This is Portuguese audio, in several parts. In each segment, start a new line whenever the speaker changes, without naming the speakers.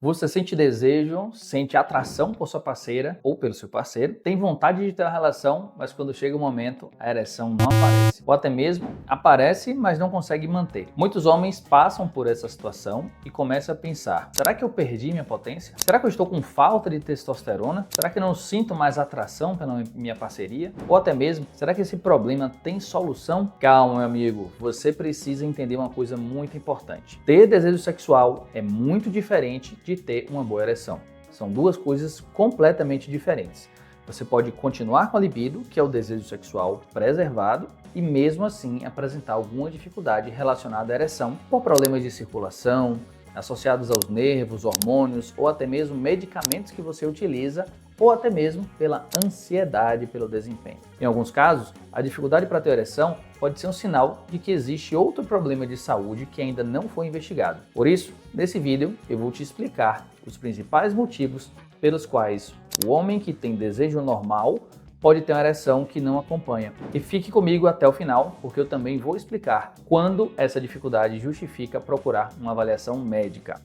Você sente desejo, sente atração por sua parceira ou pelo seu parceiro, tem vontade de ter uma relação, mas quando chega o momento, a ereção não aparece. Ou até mesmo aparece, mas não consegue manter. Muitos homens passam por essa situação e começam a pensar: será que eu perdi minha potência? Será que eu estou com falta de testosterona? Será que eu não sinto mais atração pela minha parceria? Ou até mesmo, será que esse problema tem solução? Calma, meu amigo, você precisa entender uma coisa muito importante. Ter desejo sexual é muito diferente de ter uma boa ereção. São duas coisas completamente diferentes. Você pode continuar com a libido, que é o desejo sexual preservado, e mesmo assim apresentar alguma dificuldade relacionada à ereção por problemas de circulação, associados aos nervos, hormônios ou até mesmo medicamentos que você utiliza, ou até mesmo pela ansiedade pelo desempenho. Em alguns casos, a dificuldade para ter ereção pode ser um sinal de que existe outro problema de saúde que ainda não foi investigado. Por isso, nesse vídeo eu vou te explicar os principais motivos pelos quais o homem que tem desejo normal pode ter uma ereção que não acompanha. E fique comigo até o final, porque eu também vou explicar quando essa dificuldade justifica procurar uma avaliação médica.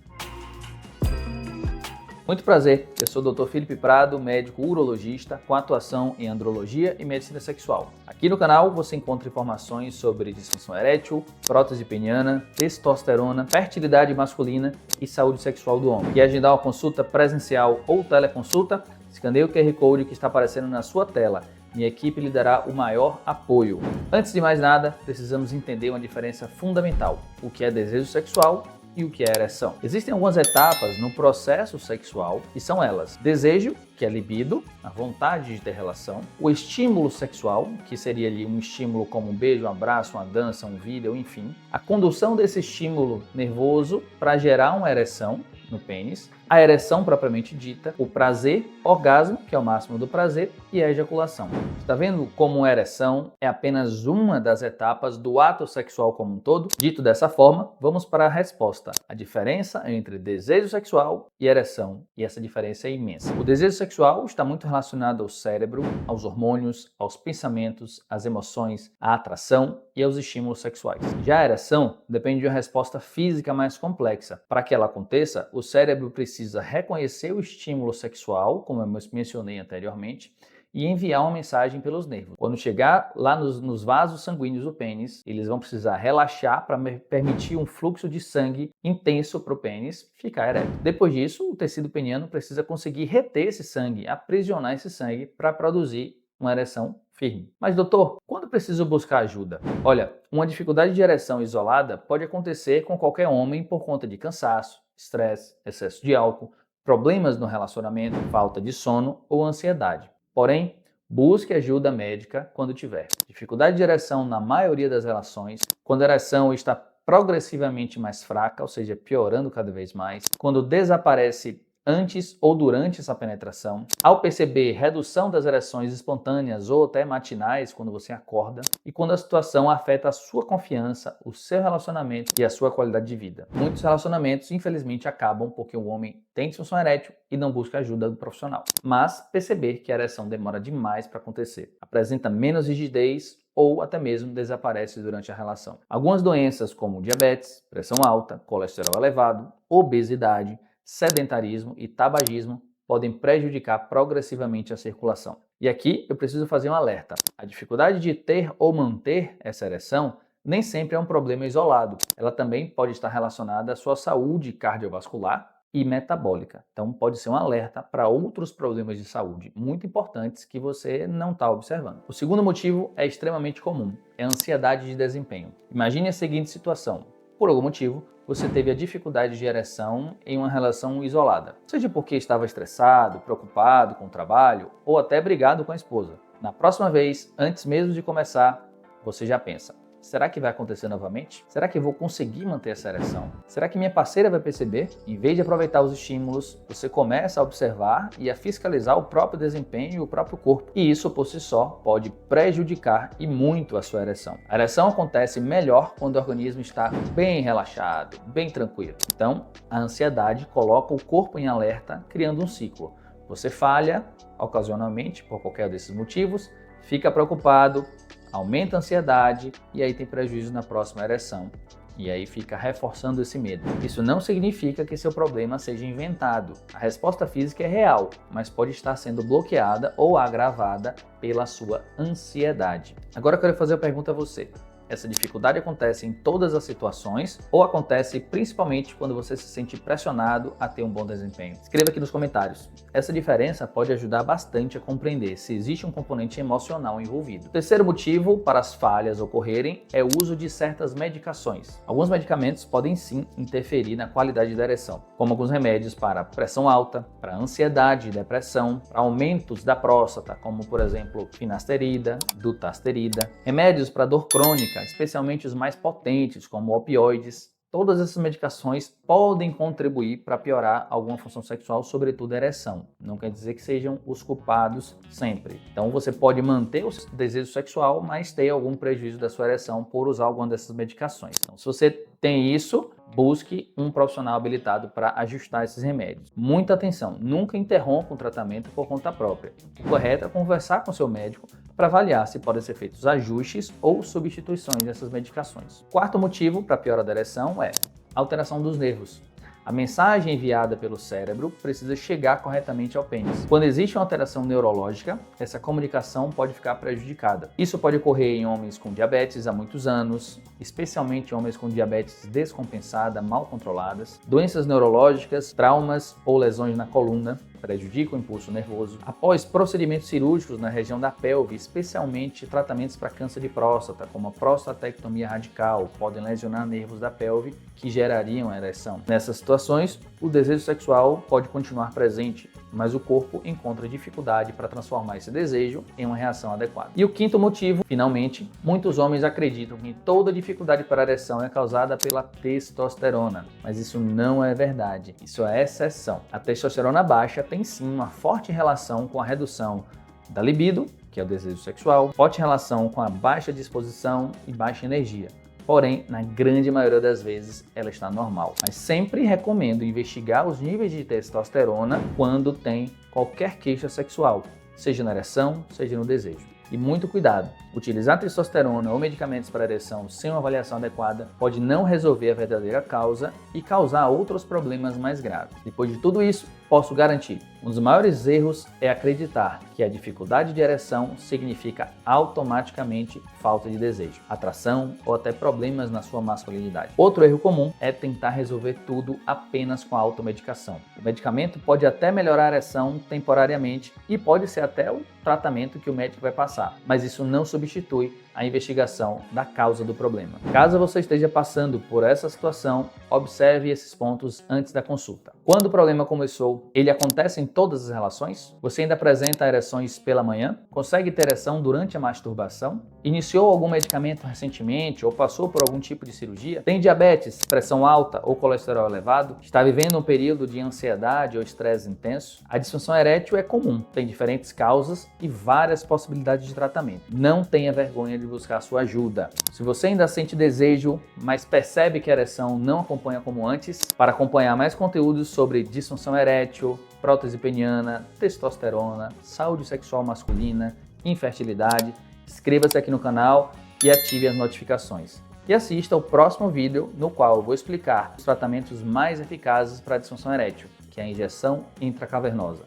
Muito prazer, eu sou o Dr. Felipe Prado, médico urologista com atuação em andrologia e medicina sexual. Aqui no canal você encontra informações sobre disfunção erétil, prótese peniana, testosterona, fertilidade masculina e saúde sexual do homem. Quer agendar uma consulta presencial ou teleconsulta? Escaneie o QR Code que está aparecendo na sua tela. Minha equipe lhe dará o maior apoio. Antes de mais nada, precisamos entender uma diferença fundamental: o que é desejo sexual e o que é ereção. Existem algumas etapas no processo sexual e são elas: desejo, que é libido, a vontade de ter relação; o estímulo sexual, que seria ali um estímulo como um beijo, um abraço, uma dança, um vídeo, enfim; a condução desse estímulo nervoso para gerar uma ereção no pênis; a ereção propriamente dita; o prazer, orgasmo, que é o máximo do prazer; e a ejaculação. Está vendo como a ereção é apenas uma das etapas do ato sexual como um todo? Dito dessa forma, vamos para a resposta: a diferença entre desejo sexual e ereção, e essa diferença é imensa. O desejo sexual está muito relacionado ao cérebro, aos hormônios, aos pensamentos, às emoções, à atração e aos estímulos sexuais. Já a ereção depende de uma resposta física mais complexa. Para que ela aconteça, o cérebro precisa reconhecer o estímulo sexual, como eu mencionei anteriormente, e enviar uma mensagem pelos nervos. Quando chegar lá nos vasos sanguíneos do pênis, eles vão precisar relaxar para permitir um fluxo de sangue intenso para o pênis ficar ereto. Depois disso, o tecido peniano precisa conseguir reter esse sangue, aprisionar esse sangue para produzir uma ereção firme. Mas doutor, quando preciso buscar ajuda? Olha, uma dificuldade de ereção isolada pode acontecer com qualquer homem por conta de cansaço, estresse, excesso de álcool, problemas no relacionamento, falta de sono ou ansiedade. Porém, busque ajuda médica quando tiver dificuldade de ereção na maioria das relações, quando a ereção está progressivamente mais fraca, ou seja, piorando cada vez mais, quando desaparece antes ou durante essa penetração, ao perceber redução das ereções espontâneas ou até matinais quando você acorda, e quando a situação afeta a sua confiança, o seu relacionamento e a sua qualidade de vida. Muitos relacionamentos, infelizmente, acabam porque o homem tem disfunção erétil e não busca ajuda do profissional. Mas perceber que a ereção demora demais para acontecer, apresenta menos rigidez ou até mesmo desaparece durante a relação. Algumas doenças como diabetes, pressão alta, colesterol elevado, obesidade, sedentarismo e tabagismo podem prejudicar progressivamente a circulação. E aqui eu preciso fazer um alerta: a dificuldade de ter ou manter essa ereção nem sempre é um problema isolado. Ela também pode estar relacionada à sua saúde cardiovascular e metabólica. Então pode ser um alerta para outros problemas de saúde muito importantes que você não está observando. O segundo motivo é extremamente comum: é a ansiedade de desempenho. Imagine a seguinte situação: por algum motivo, você teve a dificuldade de ereção em uma relação isolada, seja porque estava estressado, preocupado com o trabalho ou até brigado com a esposa. Na próxima vez, antes mesmo de começar, você já pensa: será que vai acontecer novamente? Será que eu vou conseguir manter essa ereção? Será que minha parceira vai perceber? Em vez de aproveitar os estímulos, você começa a observar e a fiscalizar o próprio desempenho e o próprio corpo. E isso por si só pode prejudicar e muito a sua ereção. A ereção acontece melhor quando o organismo está bem relaxado, bem tranquilo. Então, a ansiedade coloca o corpo em alerta, criando um ciclo. Você falha ocasionalmente por qualquer desses motivos, fica preocupado, aumenta a ansiedade e aí tem prejuízo na próxima ereção. E aí fica reforçando esse medo. Isso não significa que seu problema seja inventado. A resposta física é real, mas pode estar sendo bloqueada ou agravada pela sua ansiedade. Agora eu quero fazer uma pergunta a você. Essa dificuldade acontece em todas as situações ou acontece principalmente quando você se sente pressionado a ter um bom desempenho? Escreva aqui nos comentários. Essa diferença pode ajudar bastante a compreender se existe um componente emocional envolvido. O terceiro motivo para as falhas ocorrerem é o uso de certas medicações. Alguns medicamentos podem sim interferir na qualidade da ereção, como alguns remédios para pressão alta, para ansiedade e depressão, para aumentos da próstata, como por exemplo finasterida, dutasterida, remédios para dor crônica, especialmente os mais potentes, como opioides. Todas essas medicações podem contribuir para piorar alguma função sexual, sobretudo a ereção. Não quer dizer que sejam os culpados sempre. Então você pode manter o desejo sexual, mas ter algum prejuízo da sua ereção por usar alguma dessas medicações. Então, se você tem isso, busque um profissional habilitado para ajustar esses remédios. Muita atenção, nunca interrompa o tratamento por conta própria. O correto é conversar com seu médico para avaliar se podem ser feitos ajustes ou substituições dessas medicações. Quarto motivo para a piora da ereção é alteração dos nervos. A mensagem enviada pelo cérebro precisa chegar corretamente ao pênis. Quando existe uma alteração neurológica, essa comunicação pode ficar prejudicada. Isso pode ocorrer em homens com diabetes há muitos anos, especialmente homens com diabetes descompensada, mal controladas, doenças neurológicas, traumas ou lesões na coluna, prejudica o impulso nervoso. Após procedimentos cirúrgicos na região da pelve, especialmente tratamentos para câncer de próstata, como a prostatectomia radical, podem lesionar nervos da pelve que gerariam a ereção. Nessas situações, o desejo sexual pode continuar presente, mas o corpo encontra dificuldade para transformar esse desejo em uma reação adequada. E o quinto motivo, finalmente, muitos homens acreditam que toda dificuldade para a ereção é causada pela testosterona, mas isso não é verdade, isso é exceção. A testosterona baixa tem sim uma forte relação com a redução da libido, que é o desejo sexual, forte relação com a baixa disposição e baixa energia. Porém, na grande maioria das vezes, ela está normal. Mas sempre recomendo investigar os níveis de testosterona quando tem qualquer queixa sexual, seja na ereção, seja no desejo. E muito cuidado, utilizar testosterona ou medicamentos para ereção sem uma avaliação adequada pode não resolver a verdadeira causa e causar outros problemas mais graves. Depois de tudo isso, posso garantir, um dos maiores erros é acreditar que a dificuldade de ereção significa automaticamente falta de desejo, atração ou até problemas na sua masculinidade. Outro erro comum é tentar resolver tudo apenas com a automedicação. O medicamento pode até melhorar a ereção temporariamente e pode ser até o tratamento que o médico vai passar, mas isso não substitui a investigação da causa do problema. Caso você esteja passando por essa situação, observe esses pontos antes da consulta. Quando o problema começou, ele acontece em todas as relações? Você ainda apresenta ereções pela manhã? Consegue ter ereção durante a masturbação? Iniciou algum medicamento recentemente ou passou por algum tipo de cirurgia? Tem diabetes, pressão alta ou colesterol elevado? Está vivendo um período de ansiedade ou estresse intenso? A disfunção erétil é comum, tem diferentes causas e várias possibilidades de tratamento. Não tenha vergonha de buscar sua ajuda. Se você ainda sente desejo, mas percebe que a ereção não acompanha como antes, para acompanhar mais conteúdos sobre disfunção erétil, prótese peniana, testosterona, saúde sexual masculina, infertilidade, inscreva-se aqui no canal e ative as notificações. E assista ao próximo vídeo no qual eu vou explicar os tratamentos mais eficazes para a disfunção erétil, que é a injeção intracavernosa.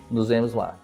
Nos vemos lá!